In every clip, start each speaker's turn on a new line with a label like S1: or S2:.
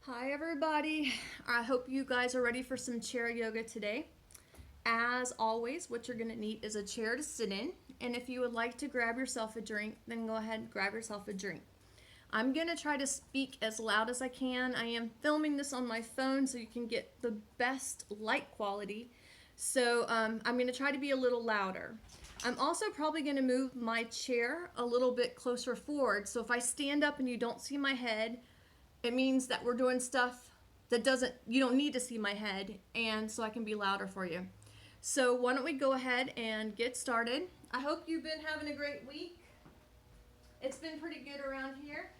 S1: Hi everybody. I hope you guys are ready for some chair yoga today. As always, what you're going to need is a chair to sit in, and if you would like to grab yourself a drink, then go ahead and grab yourself a drink. I'm going to try to speak as loud as I can. I am filming this on my phone so you can get the best light quality. So I'm going to try to be a little louder. I'm also probably going to move my chair a little bit closer forward. So if I stand up and you don't see my head, it means that we're doing stuff that you don't need to see my head, and so I can be louder for you. So why don't we go ahead and get started. I hope you've been having a great week. It's been pretty good around here.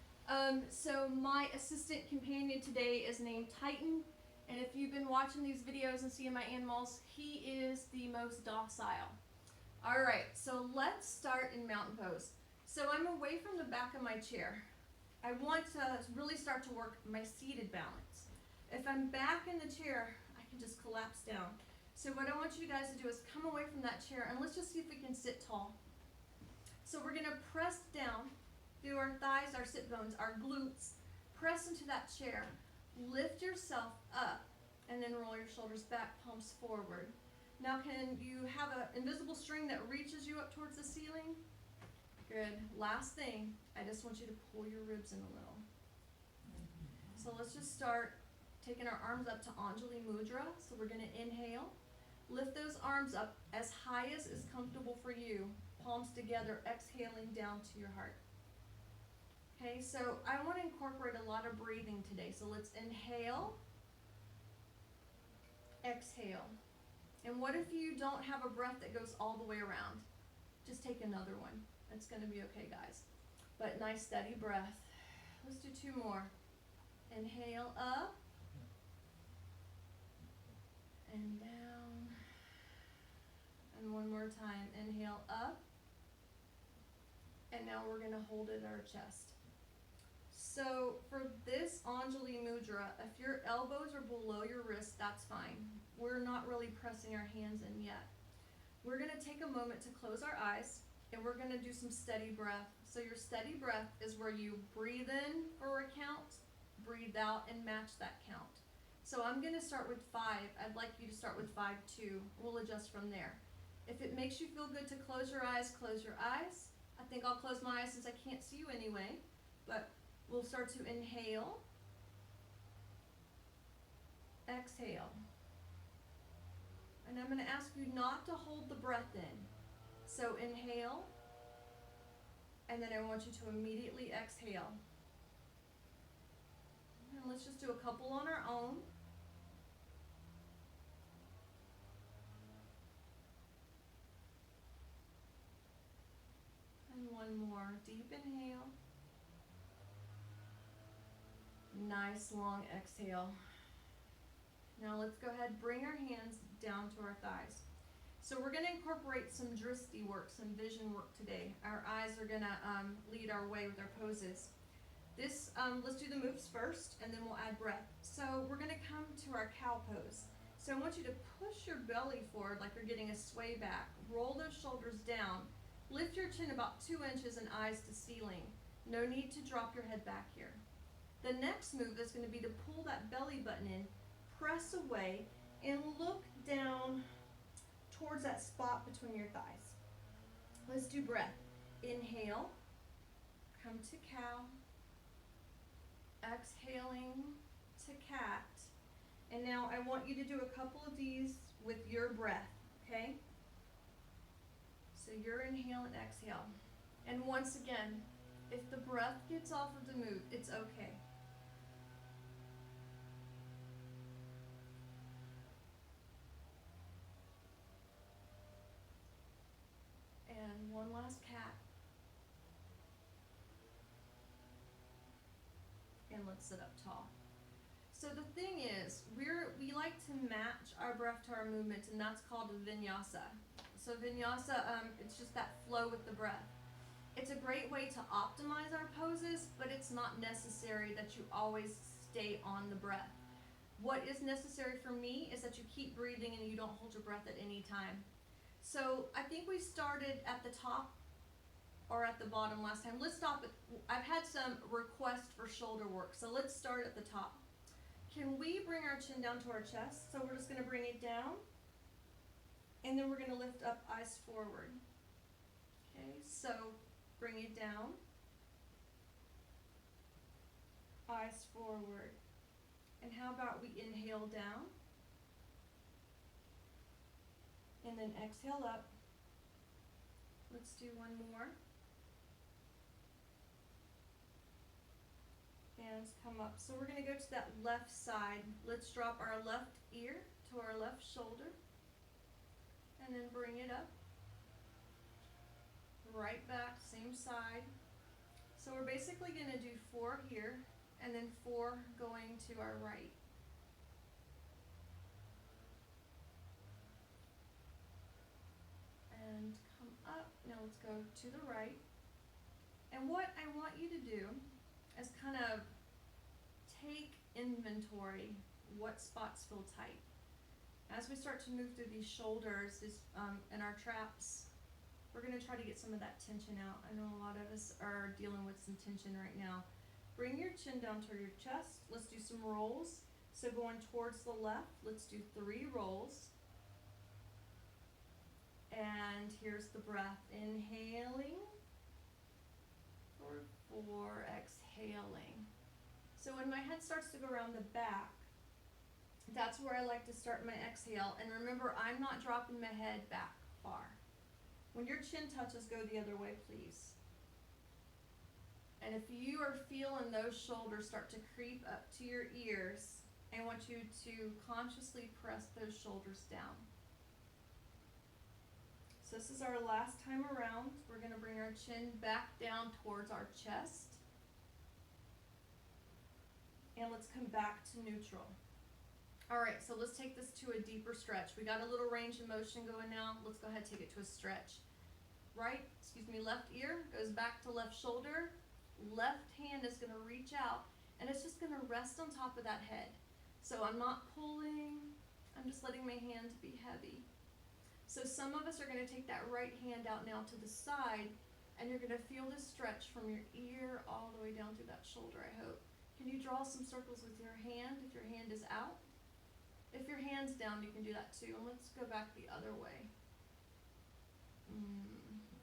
S1: So my assistant companion today is named Titan, and if you've been watching these videos and seeing my animals, he is the most docile. All right, so let's start in mountain pose. So I'm away from the back of my chair. I want to really start to work my seated balance. If I'm back in the chair, I can just collapse down. So what I want you guys to do is come away from that chair and let's just see if we can sit tall. So we're going to press down through our thighs, our sit bones, our glutes. Press into that chair. Lift yourself up and then roll your shoulders back, palms forward. Now can you have an invisible string that reaches you up towards the ceiling? Good. Last thing, I just want you to pull your ribs in a little. So let's just start taking our arms up to Anjali Mudra. So we're going to inhale. Lift those arms up as high as is comfortable for you. Palms together, exhaling down to your heart. Okay, so I want to incorporate a lot of breathing today. So let's inhale, exhale. And what if you don't have a breath that goes all the way around? Just take another one. It's going to be okay, guys. But nice steady breath. Let's do two more. Inhale up and down. And one more time. Inhale up. And now we're going to hold it at our chest. So for this Anjali Mudra, if your elbows are below your wrist, that's fine. We're not really pressing our hands in yet. We're going to take a moment to close our eyes. And we're going to do some steady breath. So your steady breath is where you breathe in for a count, breathe out, and match that count. So I'm going to start with 5. I'd like you to start with 5 too. We'll adjust from there. If it makes you feel good to close your eyes, close your eyes. I think I'll close my eyes since I can't see you anyway. But we'll start to inhale, exhale. And I'm going to ask you not to hold the breath in. So inhale, and then I want you to immediately exhale. And let's just do a couple on our own. And one more. Deep inhale. Nice long exhale. Now let's go ahead and bring our hands down to our thighs. So we're going to incorporate some drishti work, some vision work today. Our eyes are going to lead our way with our poses. Let's do the moves first, and then we'll add breath. So we're going to come to our cow pose. So I want you to push your belly forward like you're getting a sway back. Roll those shoulders down. Lift your chin about 2 inches and eyes to ceiling. No need to drop your head back here. The next move is going to be to pull that belly button in, press away, and look down towards that spot between your thighs. Let's do breath. Inhale, come to cow, exhaling to cat. And now I want you to do a couple of these with your breath, okay? So your inhale and exhale. And once again, if the breath gets off of the move, it's okay. And one last cat. And let's sit up tall. So the thing is, we like to match our breath to our movement, and that's called a vinyasa. So vinyasa, it's just that flow with the breath. It's a great way to optimize our poses, but it's not necessary that you always stay on the breath. What is necessary for me is that you keep breathing and you don't hold your breath at any time. So I think we started at the top or at the bottom last time. Let's stop it. I've had some requests for shoulder work, so let's start at the top. can we bring our chin down to our chest? So we're just gonna bring it down, and then we're gonna lift up, eyes forward. Okay, so bring it down, eyes forward. And how about we inhale down, and then exhale up. Let's do one more. And come up. So we're going to go to that left side. Let's drop our left ear to our left shoulder, and then bring it up. Right back, same side. So we're basically going to do 4 here, and then 4 going to our right. And come up. Now let's go to the right. And what I want you to do is kind of take inventory. What spots feel tight? As we start to move through these shoulders and our traps, we're going to try to get some of that tension out. I know a lot of us are dealing with some tension right now. Bring your chin down to your chest. Let's do some rolls. So going towards the left, let's do 3 rolls. And here's the breath. Inhaling for 4, exhaling. So when my head starts to go around the back, that's where I like to start my exhale. And remember, I'm not dropping my head back far. When your chin touches, go the other way, please. And if you are feeling those shoulders start to creep up to your ears, I want you to consciously press those shoulders down. So this is our last time around. We're going to bring our chin back down towards our chest. And let's come back to neutral. All right, so let's take this to a deeper stretch. We got a little range of motion going now. Let's go ahead and take it to a stretch. Left ear goes back to left shoulder. Left hand is going to reach out, and it's just going to rest on top of that head. So I'm not pulling, I'm just letting my hand be heavy. So some of us are going to take that right hand out now to the side, and you're going to feel this stretch from your ear all the way down through that shoulder, I hope. Can you draw some circles with your hand if your hand is out? If your hand's down, you can do that too. And let's go back the other way.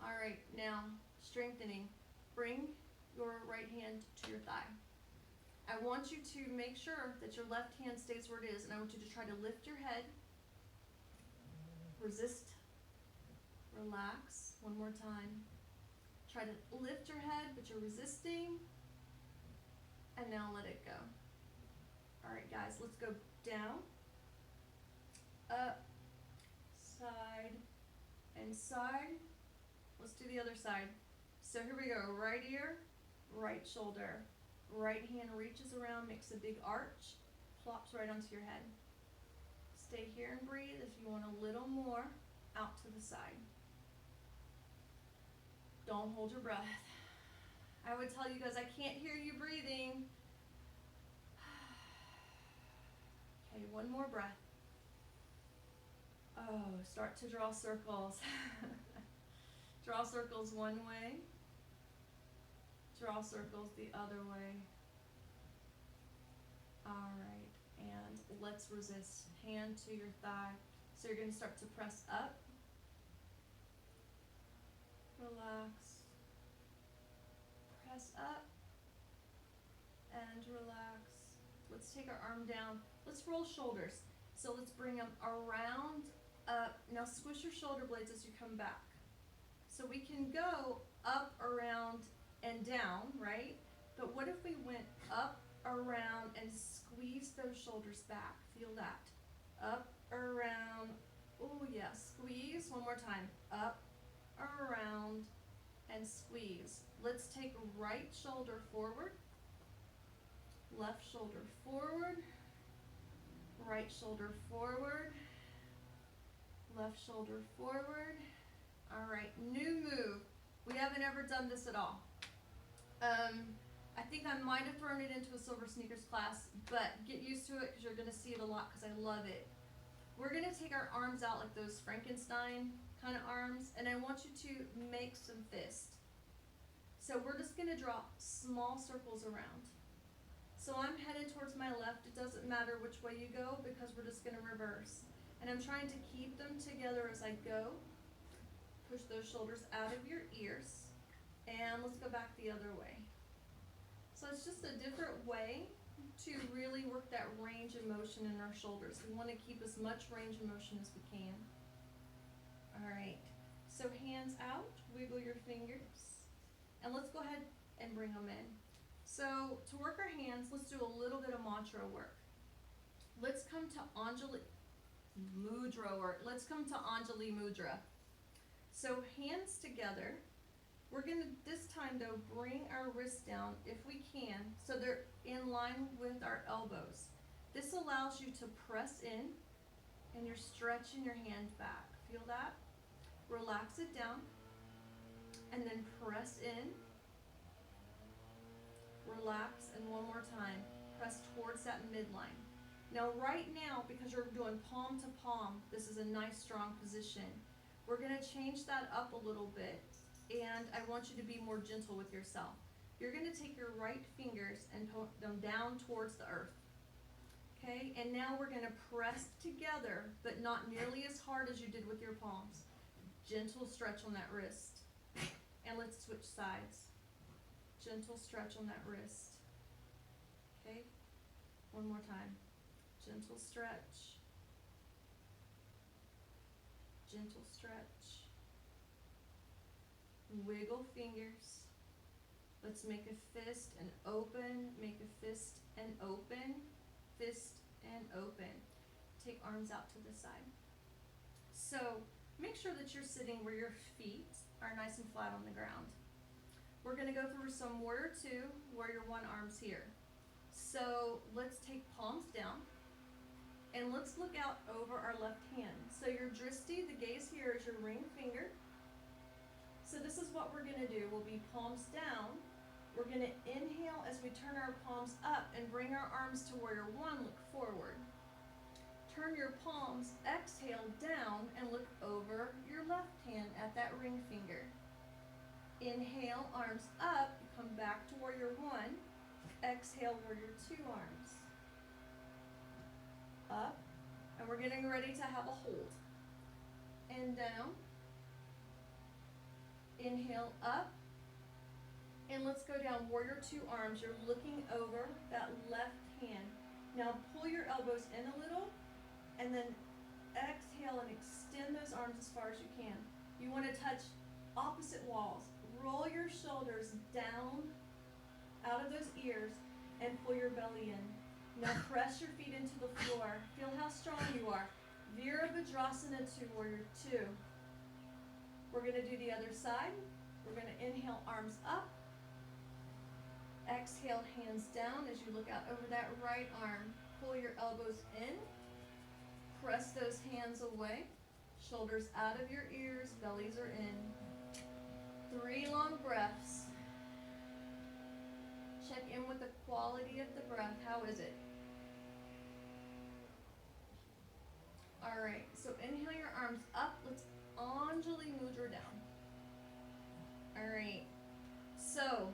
S1: All right, now strengthening. Bring your right hand to your thigh. I want you to make sure that your left hand stays where it is, and I want you to try to lift your head. Resist. Relax. One more time. Try to lift your head, but you're resisting. And now let it go. All right, guys, let's go down, up, side, and side. Let's do the other side. So here we go. Right ear, right shoulder. Right hand reaches around, makes a big arch, plops right onto your head. Stay here and breathe. If you want a little more, out to the side. Don't hold your breath. I would tell you guys, I can't hear you breathing. Okay, one more breath. Oh, start to draw circles. Draw circles one way. Draw circles the other way. All right, and let's resist. Hand to your thigh. So you're going to start to press up. Relax. Press up and relax. Let's take our arm down. Let's roll shoulders. So let's bring them around, up. Now squish your shoulder blades as you come back. So we can go up, around, and down, right? But what if we went up, around, and squeeze those shoulders back? Feel that. Up, around. Oh, yeah. Squeeze. One more time. Up, around, and squeeze. Let's take right shoulder forward. Left shoulder forward. Right shoulder forward. Left shoulder forward. All right, new move. We haven't ever done this at all. I think I might have thrown it into a SilverSneakers class, but get used to it because you're going to see it a lot because I love it. We're going to take our arms out like those Frankenstein kind of arms, and I want you to make some fists. So we're just going to draw small circles around. So I'm headed towards my left. It doesn't matter which way you go because we're just gonna reverse. And I'm trying to keep them together as I go. Push those shoulders out of your ears. And let's go back the other way. So it's just a different way to really work that range of motion in our shoulders. We want to keep as much range of motion as we can. All right, so hands out, wiggle your fingers, and let's go ahead and bring them in. So to work our hands, let's do a little bit of mantra work. Let's come to Anjali Mudra work. Let's come to Anjali Mudra. So hands together. We're going to, this time though, bring our wrists down if we can, so they're in line with our elbows. This allows you to press in, and you're stretching your hand back. Feel that? Relax it down, and then press in. Relax, and one more time. Press towards that midline. Now right now, because you're doing palm to palm, this is a nice strong position. We're going to change that up a little bit. And I want you to be more gentle with yourself. You're going to take your right fingers and put them down towards the earth. Okay, and now we're going to press together, but not nearly as hard as you did with your palms. Gentle stretch on that wrist. And let's switch sides. Gentle stretch on that wrist. Okay, one more time. Gentle stretch. Gentle stretch. Wiggle fingers. Let's make a fist and open, make a fist and open, fist and open. Take arms out to the side. So make sure that you're sitting where your feet are nice and flat on the ground. We're going to go through some warrior two, warrior one arms here. So let's take palms down and let's look out over our left hand. So your drishti, the gaze here is your ring finger. So this is what we're going to do. We'll be palms down. We're going to inhale as we turn our palms up and bring our arms to warrior one, look forward. Turn your palms, exhale down and look over your left hand at that ring finger. Inhale, arms up, come back to warrior one. Exhale, warrior two arms. Up, and we're getting ready to have a hold. And down. Inhale up, and let's go down, warrior two arms. You're looking over that left hand. Now pull your elbows in a little, and then exhale and extend those arms as far as you can. You want to touch opposite walls. Roll your shoulders down out of those ears and pull your belly in. Now press your feet into the floor. Feel how strong you are. Virabhadrasana to warrior two. We're going to do the other side. We're going to inhale, arms up. Exhale, hands down as you look out over that right arm. Pull your elbows in. Press those hands away. Shoulders out of your ears, bellies are in. 3 long breaths. Check in with the quality of the breath. How is it? All right, so inhale your arms up. Let's Anjali Mudra down. All right, so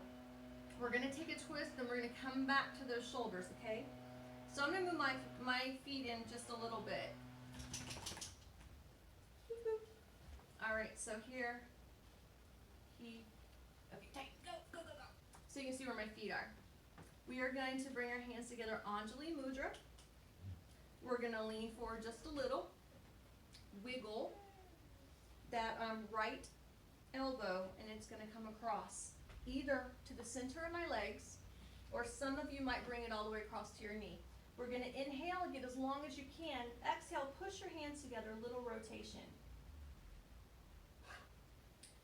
S1: we're going to take a twist and we're going to come back to those shoulders, okay? So I'm going to move my feet in just a little bit. All right, so here, okay, take, go. So you can see where my feet are. We are going to bring our hands together, Anjali Mudra. We're going to lean forward just a little, wiggle that right elbow, and it's going to come across either to the center of my legs, or some of you might bring it all the way across to your knee. We're going to inhale and get as long as you can. Exhale, push your hands together, a little rotation.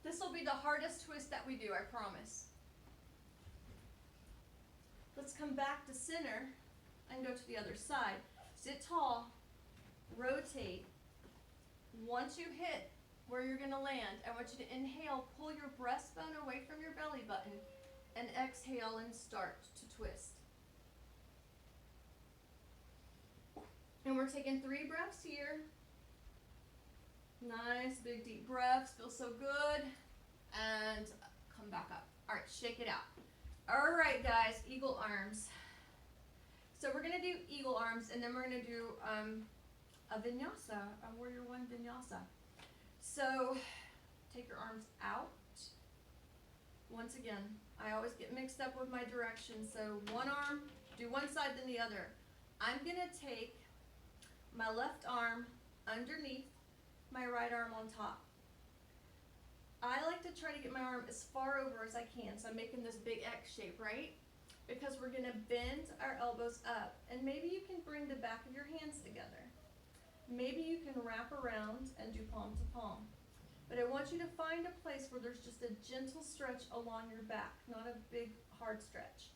S1: This will be the hardest twist that we do, I promise. Let's come back to center and go to the other side. Sit tall, rotate. Once you hit where you're going to land, I want you to inhale, pull your breastbone away from your belly button, and exhale and start to twist. And we're taking 3 breaths here. Nice big deep breaths, feels so good. And come back up. All right, shake it out. All right, guys, eagle arms. So we're gonna do eagle arms, and then we're gonna do a vinyasa, a warrior one vinyasa. So take your arms out. Once again, I always get mixed up with my directions. So one arm, do one side then the other. I'm gonna take my left arm underneath my right arm on top. I like to try to get my arm as far over as I can, so I'm making this big X shape, right? Because we're gonna bend our elbows up, and maybe you can bring the back of your hands together. Maybe you can wrap around and do palm to palm. But I want you to find a place where there's just a gentle stretch along your back, not a big hard stretch.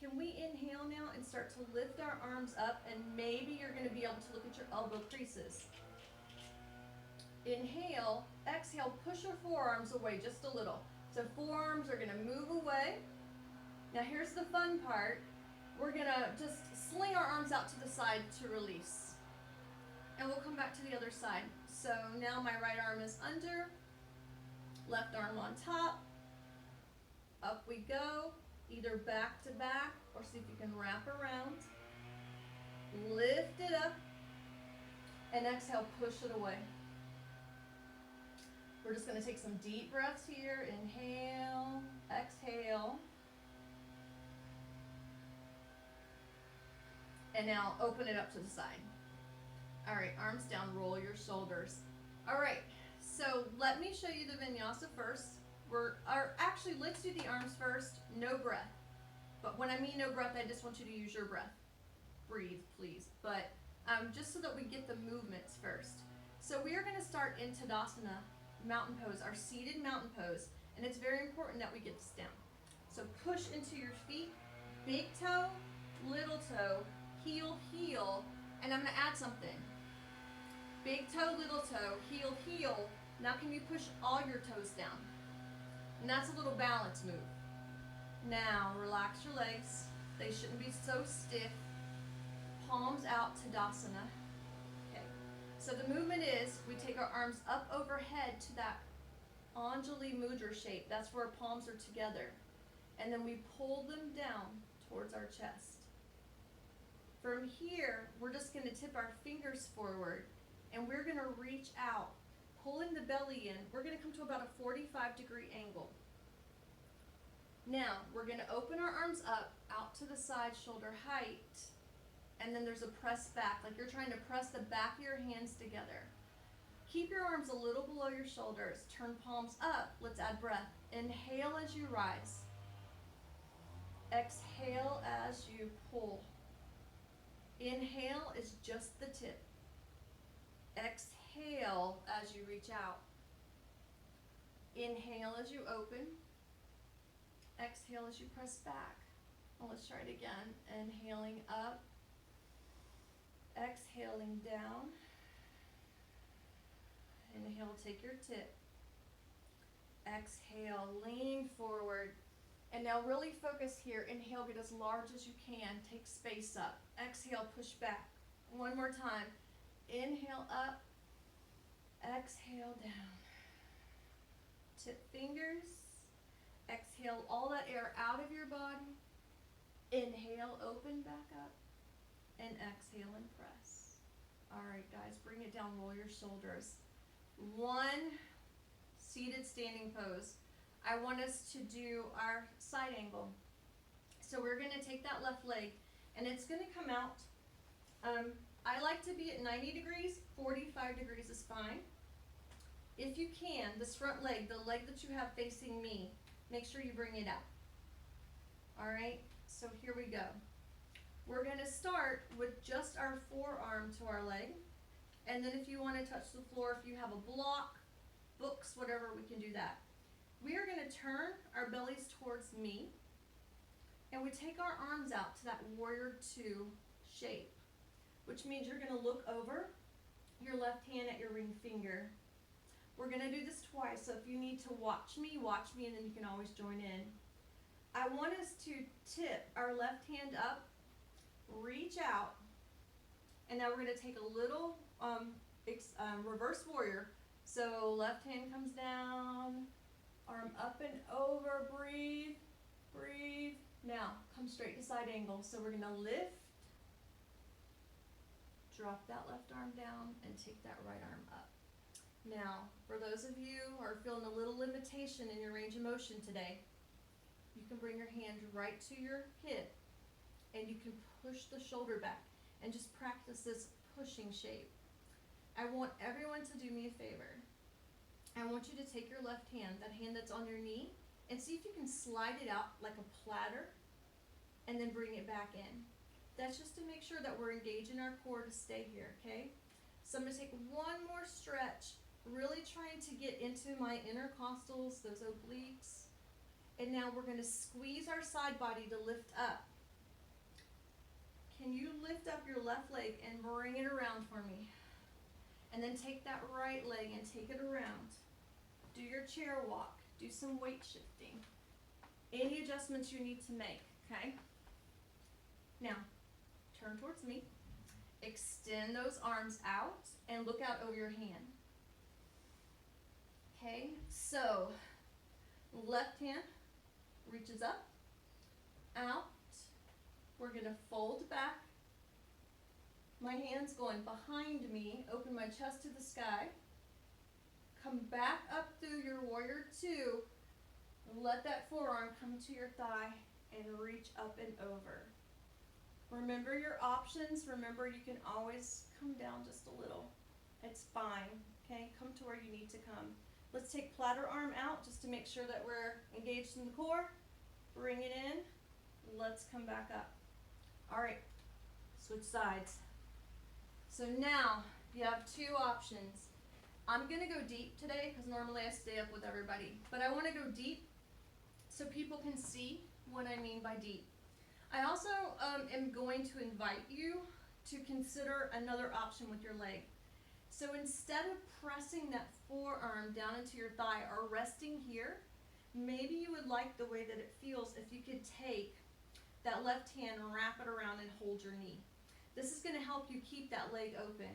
S1: Can we inhale now and start to lift our arms up, and maybe you're gonna be able to look at your elbow creases. Inhale, exhale, push your forearms away just a little. So forearms are gonna move away. Now here's the fun part. We're gonna just sling our arms out to the side to release. And we'll come back to the other side. So now my right arm is under, left arm on top. Up we go, either back to back, or see if you can wrap around. Lift it up, and exhale, push it away. We're just gonna take some deep breaths here. Inhale, exhale. And now open it up to the side. All right, arms down, roll your shoulders. All right, so let me show you the vinyasa first. Actually, let's do the arms first, no breath. But when I mean no breath, I just want you to use your breath. Breathe, please. But just so that we get the movements first. So we are gonna start in Tadasana, mountain pose, our seated mountain pose. And it's very important that we get this down. So push into your feet, big toe, little toe, heel, heel, and I'm gonna add something. Big toe, little toe, heel, heel. Now can you push all your toes down? And that's a little balance move. Now relax your legs. They shouldn't be so stiff. Palms out, Tadasana. Okay. So the movement is, we take our arms up overhead to that Anjali Mudra shape. That's where our palms are together. And then we pull them down towards our chest. From here, we're just gonna tip our fingers forward, and we're gonna reach out, pulling the belly in. We're gonna come to about a 45-degree angle. Now, we're gonna open our arms up, out to the side, shoulder height, and then there's a press back, like you're trying to press the back of your hands together. Keep your arms a little below your shoulders. Turn palms up. Let's add breath. Inhale as you rise. Exhale as you pull. Inhale is just the tip. Exhale as you reach out. Inhale as you open. Exhale as you press back. Well, let's try it again. Inhaling up. Exhaling down. Inhale, take your tip. Exhale, lean forward. And now really focus here. Inhale, get as large as you can. Take space up. Exhale, push back. One more time. Inhale up. Exhale down. Tip fingers. Exhale all that air out of your body. Inhale, open back up. And exhale and press. All right, guys, bring it down. Roll your shoulders. One seated standing pose. I want us to do our side angle. So we're going to take that left leg, and it's going to come out. I like to be at 90 degrees, 45 degrees is fine. If you can, this front leg, the leg that you have facing me, make sure you bring it out. All right, so here we go. We're going to start with just our forearm to our leg, and then if you want to touch the floor, if you have a block, books, whatever, we can do that. We are going to turn our bellies towards me, and we take our arms out to that warrior two shape, which means you're going to look over your left hand at your ring finger. We're going to do this twice, so if you need to watch me, and then you can always join in. I want us to tip our left hand up, reach out, and now we're going to take a little reverse warrior. So left hand comes down, arm up and over, breathe, breathe. Now, come straight to side angle. So we're gonna lift, drop that left arm down and take that right arm up. Now, for those of you who are feeling a little limitation in your range of motion today, you can bring your hand right to your hip and you can push the shoulder back and just practice this pushing shape. I want everyone to do me a favor. I want you to take your left hand, that hand that's on your knee, and see if you can slide it out like a platter and then bring it back in. That's just to make sure that we're engaging our core to stay here, okay? So I'm going to take one more stretch, really trying to get into my intercostals, those obliques. And now we're going to squeeze our side body to lift up. Can you lift up your left leg and bring it around for me? And then take that right leg and take it around. Do your chair walk. Do some weight shifting. Any adjustments you need to make, okay? Now, turn towards me. Extend those arms out and look out over your hand. Okay, so left hand reaches up, out. We're going to fold back. My hand's going behind me. Open my chest to the sky. Come back up through your warrior two. Let that forearm come to your thigh and reach up and over. Remember your options. Remember you can always come down just a little. It's fine, okay? Come to where you need to come. Let's take platter arm out just to make sure that we're engaged in the core. Bring it in. Let's come back up. All right, switch sides. So now you have two options. I'm gonna go deep today because normally I stay up with everybody, but I wanna go deep so people can see what I mean by deep. I also am going to invite you to consider another option with your leg. So instead of pressing that forearm down into your thigh or resting here, maybe you would like the way that it feels if you could take that left hand and wrap it around and hold your knee. This is going to help you keep that leg open.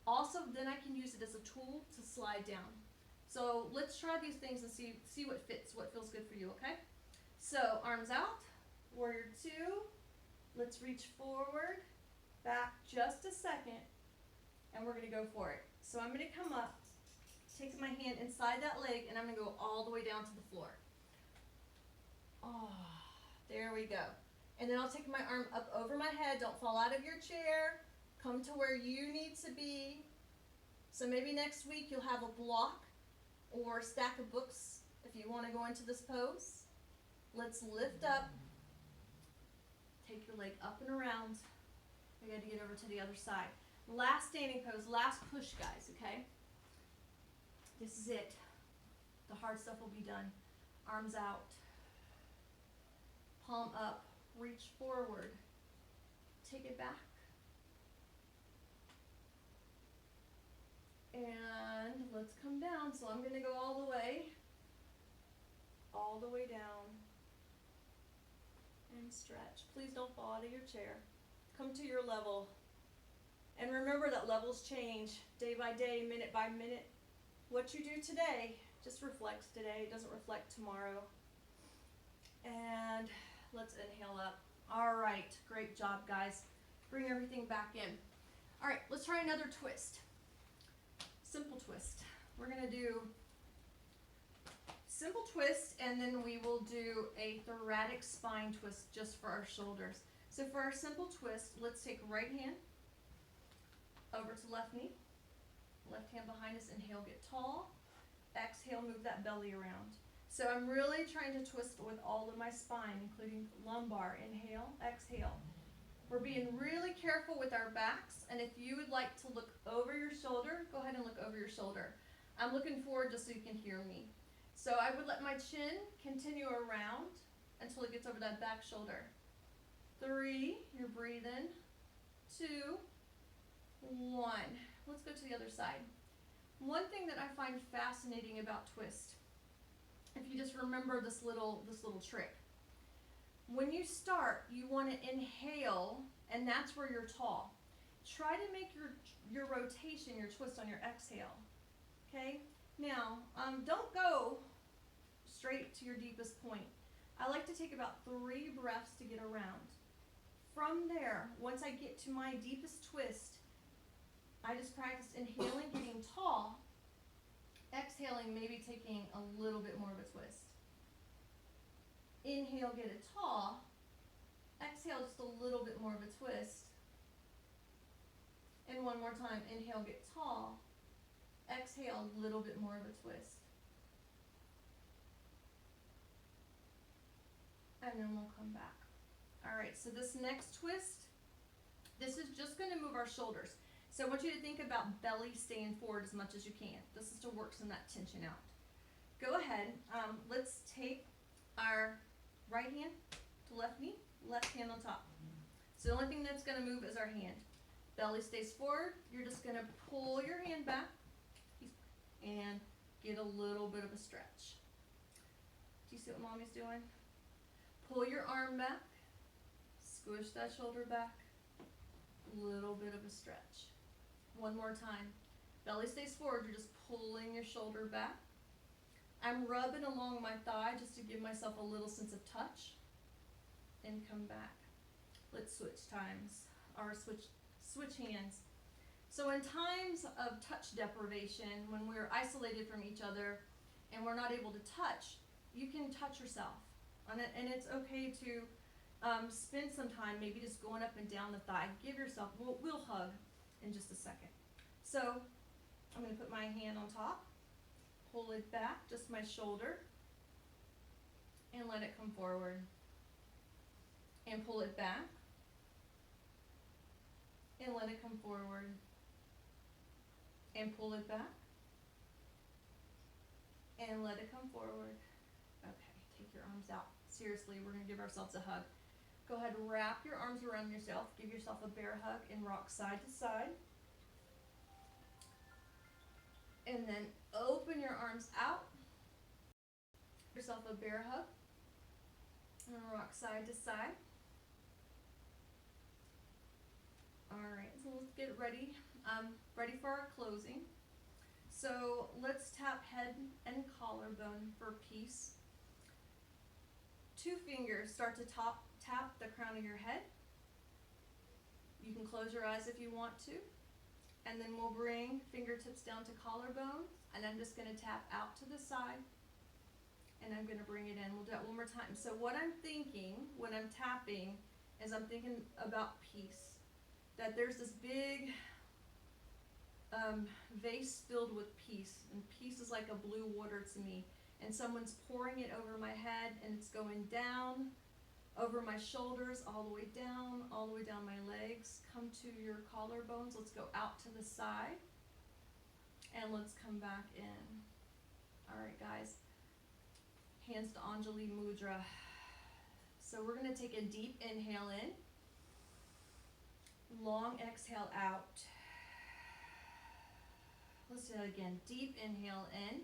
S1: Also, then I can use it as a tool to slide down. So let's try these things and see what fits, what feels good for you, okay? So arms out, warrior two. Let's reach forward, back just a second, and we're going to go for it. So I'm going to come up, take my hand inside that leg, and I'm going to go all the way down to the floor. Oh, there we go. And then I'll take my arm up over my head. Don't fall out of your chair. Come to where you need to be. So maybe next week you'll have a block or a stack of books if you want to go into this pose. Let's lift up. Take your leg up and around. We got to get over to the other side. Last standing pose, last push, guys, okay? This is it. The hard stuff will be done. Arms out. Palm up. Reach forward. Take it back. And let's come down. So I'm going to go all the way down. And stretch. Please don't fall out of your chair. Come to your level. And remember that levels change day by day, minute by minute. What you do today just reflects today. It doesn't reflect tomorrow. And let's inhale up. All right, great job, guys. Bring everything back in. All right, let's try another twist. Simple twist. We're gonna do simple twist, and then we will do a thoracic spine twist just for our shoulders. So for our simple twist, let's take right hand over to left knee. Left hand behind us, inhale, get tall. Exhale, move that belly around. So I'm really trying to twist with all of my spine, including lumbar. Inhale, exhale. We're being really careful with our backs, and if you would like to look over your shoulder, go ahead and look over your shoulder. I'm looking forward just so you can hear me. So I would let my chin continue around until it gets over that back shoulder. 3, you're breathing. 2, 1. Let's go to the other side. One thing that I find fascinating about twist, if you just remember this little trick. When you start, you want to inhale, and that's where you're tall. Try to make your rotation, your twist on your exhale. Okay? Now, don't go straight to your deepest point. I like to take about 3 breaths to get around. From there, once I get to my deepest twist, I just practiced inhaling, getting tall, exhaling, maybe taking a little bit more of a twist. Inhale, get it tall, exhale, just a little bit more of a twist. And one more time, inhale, get tall, exhale, a little bit more of a twist. And then we'll come back. All right, so this next twist, this is just going to move our shoulders. So I want you to think about belly staying forward as much as you can. This is to work some of that tension out. Go ahead. Let's take our right hand to left knee, left hand on top. So the only thing that's going to move is our hand. Belly stays forward. You're just going to pull your hand back and get a little bit of a stretch. Do you see what mommy's doing? Pull your arm back. Squish that shoulder back. Little bit of a stretch. One more time. Belly stays forward. You're just pulling your shoulder back. I'm rubbing along my thigh just to give myself a little sense of touch. And come back. Let's switch times. Or switch hands. So in times of touch deprivation, when we're isolated from each other and we're not able to touch, you can touch yourself. And it's okay to spend some time maybe just going up and down the thigh. Give yourself, we'll hug in just a second. So I'm going to put my hand on top, pull it back, just my shoulder, and let it come forward. And pull it back, and let it come forward. And pull it back, and let it come forward. Okay, take your arms out. Seriously, we're going to give ourselves a hug. Go ahead and wrap your arms around yourself. Give yourself a bear hug and rock side to side. And then open your arms out. Give yourself a bear hug and rock side to side. All right, so let's get ready. Ready for our closing. So let's tap head and collarbone for peace. 2 fingers start to tap the crown of your head. You can close your eyes if you want to. And then we'll bring fingertips down to collarbone. And I'm just going to tap out to the side. And I'm going to bring it in. We'll do that one more time. So what I'm thinking when I'm tapping is I'm thinking about peace. That there's this big vase filled with peace. And peace is like a blue water to me. And someone's pouring it over my head, and it's going down over my shoulders, all the way down my legs. Come to your collarbones. Let's go out to the side, and let's come back in. All right, guys. Hands to Anjali Mudra. So we're going to take a deep inhale in, long exhale out. Let's do that again. Deep inhale in.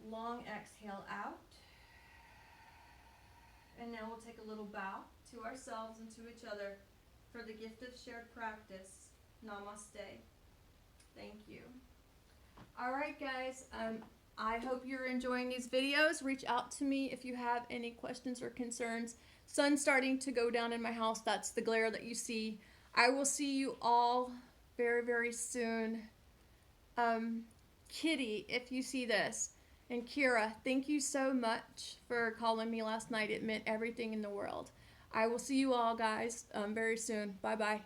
S1: Long exhale out. And now we'll take a little bow to ourselves and to each other for the gift of shared practice. Namaste. Thank you. All right, guys. I hope you're enjoying these videos. Reach out to me if you have any questions or concerns. Sun's starting to go down in my house. That's the glare that you see. I will see you all very, very soon. Kitty, if you see this, and Kira, thank you so much for calling me last night. It meant everything in the world. I will see you all, guys, very soon. Bye-bye.